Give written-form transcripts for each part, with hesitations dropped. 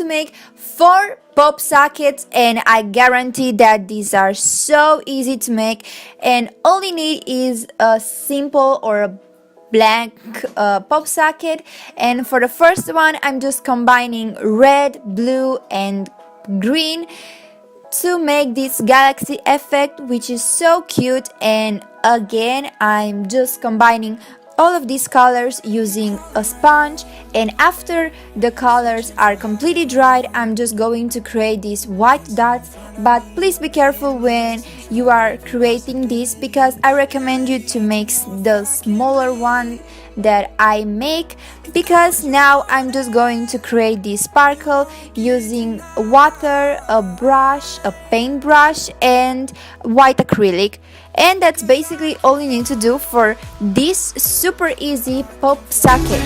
make 4 pop sockets, and I guarantee that these are so easy to make, and all you need is a simple or a blank pop socket. And for the first one, I'm just combining red, blue and green to make this galaxy effect, which is so cute. And again, I'm just combining all of these colors using a sponge, and after the colors are completely dried, I'm just going to create these white dots. But please be careful when you are creating this, because I recommend you to make the smaller one that I make, because now I'm just going to create this sparkle using water, a brush, a paintbrush and white acrylic. And that's basically all you need to do for this super easy pop socket.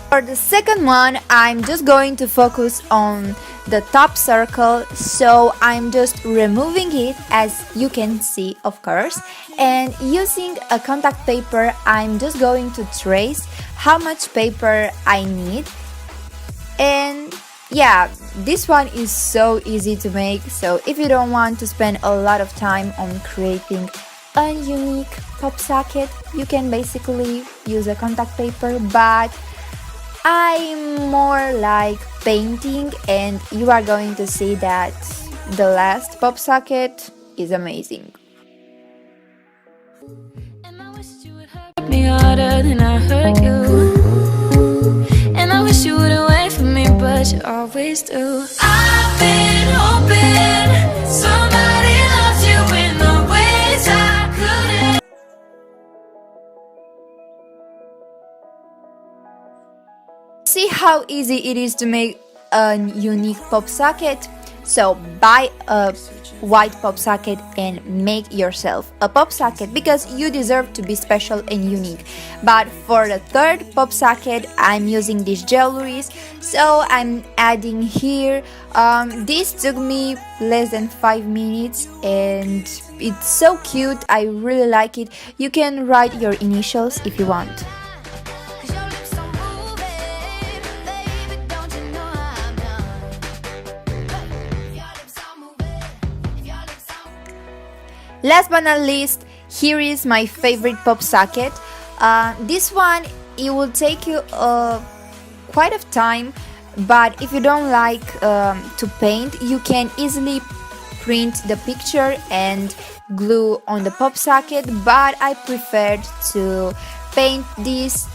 For the second one, I'm just going to focus on the top circle, so I'm just removing it, as you can see, of course, and using a contact paper, I'm just going to trace how much paper I need. And yeah, this one is so easy to make, so if you don't want to spend a lot of time on creating a unique pop socket, you can basically use a contact paper, but I'm more like painting, and you are going to see that the last pop socket is amazing. And I wish you would hurt me harder than I hurt you. And I wish you would wait for me, but you always do. I've been hoping somebody loves you in the ways I couldn't. See how easy it is to make a unique pop socket? So buy a white pop socket and make yourself a pop socket, because you deserve to be special and unique. But for the third pop socket, I'm using these jewelries, so I'm adding here. This took me less than 5 minutes and it's so cute. I really like it. You can write your initials if you want. Last but not least, here is my favorite pop socket. This one, it will take you quite of time, but if you don't like to paint, you can easily print the picture and glue on the pop socket, but I preferred to paint this.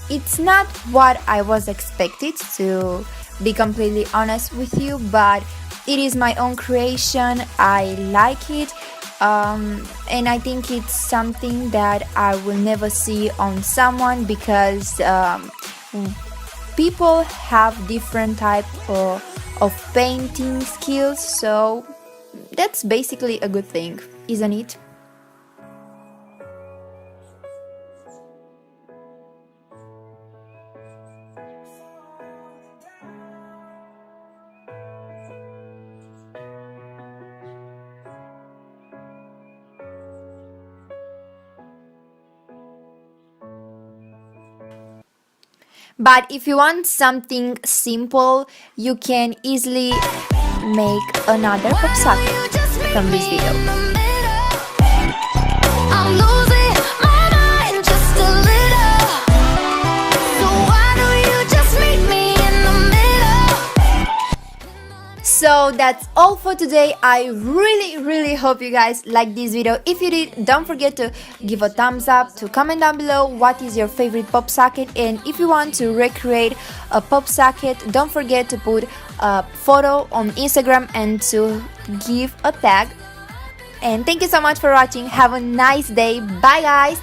It's not what I was expected, to be completely honest with you, but it is my own creation. I like it, and I think it's something that I will never see on someone, because people have different type of painting skills, so that's basically a good thing, isn't it? But if you want something simple, you can easily make another pop socket from this video. I'm losing my mind just a little. So why don't you just meet me in the middle? So that's all for today. I really hope you guys like this video. If you did, don't forget to give a thumbs up, to comment down below what is your favorite pop socket, and if you want to recreate a pop socket, don't forget to put a photo on Instagram and to give a tag. And thank you so much for watching. Have a nice day. Bye guys.